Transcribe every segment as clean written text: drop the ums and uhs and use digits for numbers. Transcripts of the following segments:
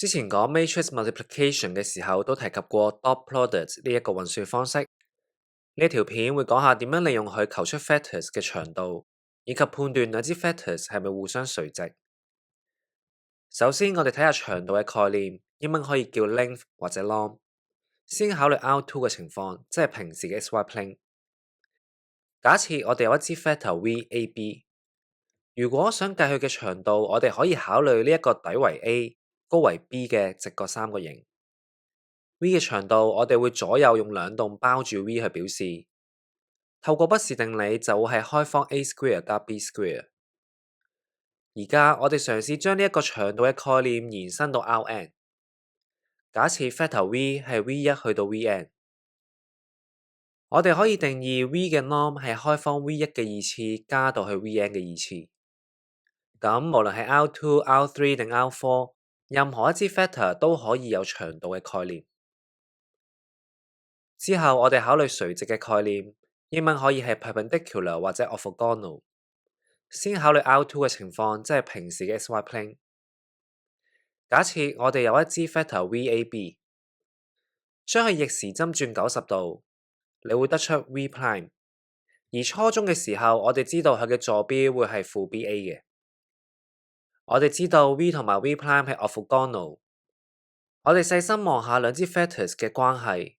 之前講 matrix multiplication 嘅時候，都提及過 dot product 呢一個運算方式。呢條片會講下點樣利用佢求出 factors 嘅長度，以及判斷兩支 factors 係咪互相垂直。首先，我哋睇下長度嘅概念，英文可以叫 length 或者 long。先考慮 R2 嘅情況，即係平時嘅 xy plane。假設我哋有一支 vector v(a,b)，如果想計佢嘅長度，我哋可以考慮呢一個底為 a、高為 b 嘅直角三角形。v 嘅長度，我哋會左右用兩棟包住 v 去表示。透過畢氏定理就會係開方 a square 加 b square。而家我哋嘗試將呢一個長度嘅概念延伸到 Rn。假設 vector v 係 v1 去到 vn， 我哋可以定義 v 嘅 norm 係開方 v1 嘅二次加到去 vn 嘅二次。咁無論係 R2、R3 定 R4， 任何一支 vector 都可以有長度嘅概念。之後我哋考慮垂直嘅概念，英文可以係 perpendicular 或者 orthogonal。先考慮 R2 嘅情況，即係平時嘅 xy plane。假設我哋有一支 vector v(a,b)， 將佢逆時針轉90度，你會得出 v'。而初中嘅時候，我哋知道佢嘅坐標會係負 ba 嘅。我哋知道 v 同埋 v' 係 orthogonal。我哋細心望下兩支 factors 嘅關係。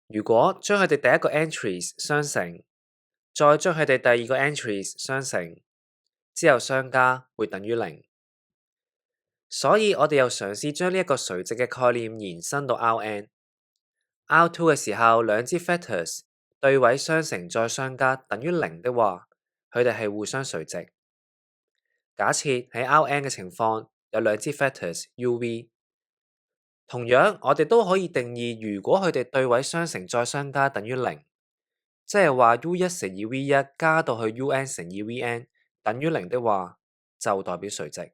如果將佢哋第一個 entries 相乘，再將佢哋第二個 entries 相乘，之後相加會等於0。所以我哋又嘗試將呢一個垂直嘅概念延伸到 Rn。R2 嘅時候，兩支 factors 對位相乘再相加等於0的話，佢哋係互相垂直。假設喺 Rn 嘅情況有兩支 factors uv， 同樣我哋都可以定義，如果佢哋對位相乘再相加等於0，即係話 u1 乘以 v1 加到去 un 乘以 vn 等於0的話，就代表垂直。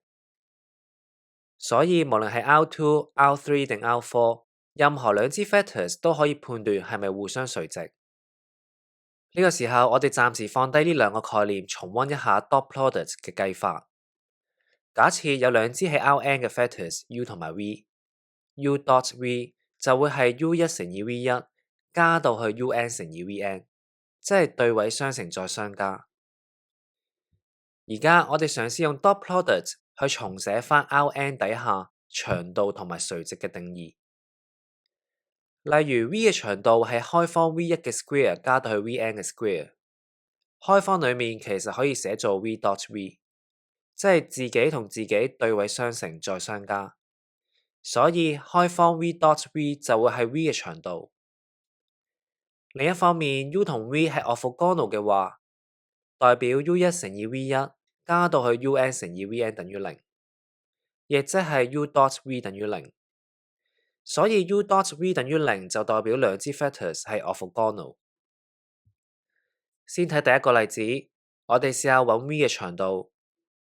所以無論係 R2、R3 定 R4， 任何兩支 factors 都可以判斷係咪互相垂直。呢個時候我哋暫時放低呢兩個概念，重溫一下 dot product 嘅計法。假設有兩支喺 Rn 嘅 factors u 同埋 v，u dot v 就會係 u1 乘以 v1 加到去 un 乘以 vn， 即係對位相乘再相加。而家我哋嘗試用 dot product 去重寫翻 Rn 底下長度同埋垂直嘅定義。例如 v 嘅長度係開方 v1 嘅 square 加到去 vn 嘅 square， 開方裏面其實可以寫做 v dot v， 即係自己同自己對位相乘再相加，所以開方 v dot v 就會係 v 嘅長度。另一方面 u 同 v 係 orthogonal 嘅話，代表 u1 乘以 v1 加到去 un 乘以 vn 等於0，亦即係 u dot v 等於0。所以 u dot v 等於0就代表兩支 factors 係 orthogonal。先睇第一個例子，我哋試下揾 v 嘅長度，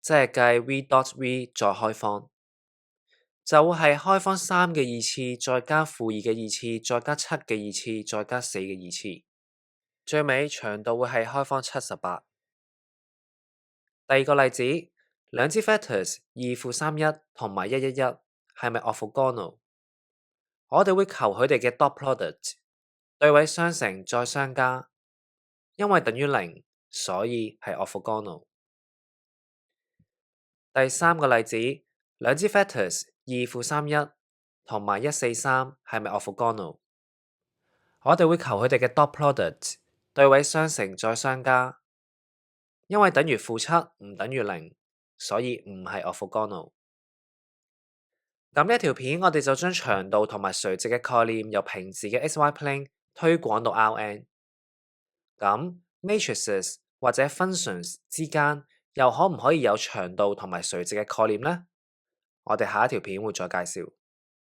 即係計 v dot v 再開方，就會係開方3嘅二次，再加負2嘅二次，再加7嘅二次，再加4嘅二次，最尾長度會係開方78。第二個例子，兩支 factors 2-31同埋111係咪 orthogonal？我哋會求佢哋嘅 dot product， 對位相乘再相加，因為等於0，所以係 orthogonal。第三個例子，兩支 factors 2-31同埋143係咪 orthogonal？我哋會求佢哋嘅 dot product， 對位相乘再相加，因為等於-7唔等於0，所以唔係 orthogonal。咁呢一條片，我哋就將長度同埋垂直嘅概念由平時嘅 xy plane 推廣到 Rn。咁 matrices 或者 functions 之間又可唔可以有長度同埋垂直嘅概念呢？我哋下一條片會再介紹。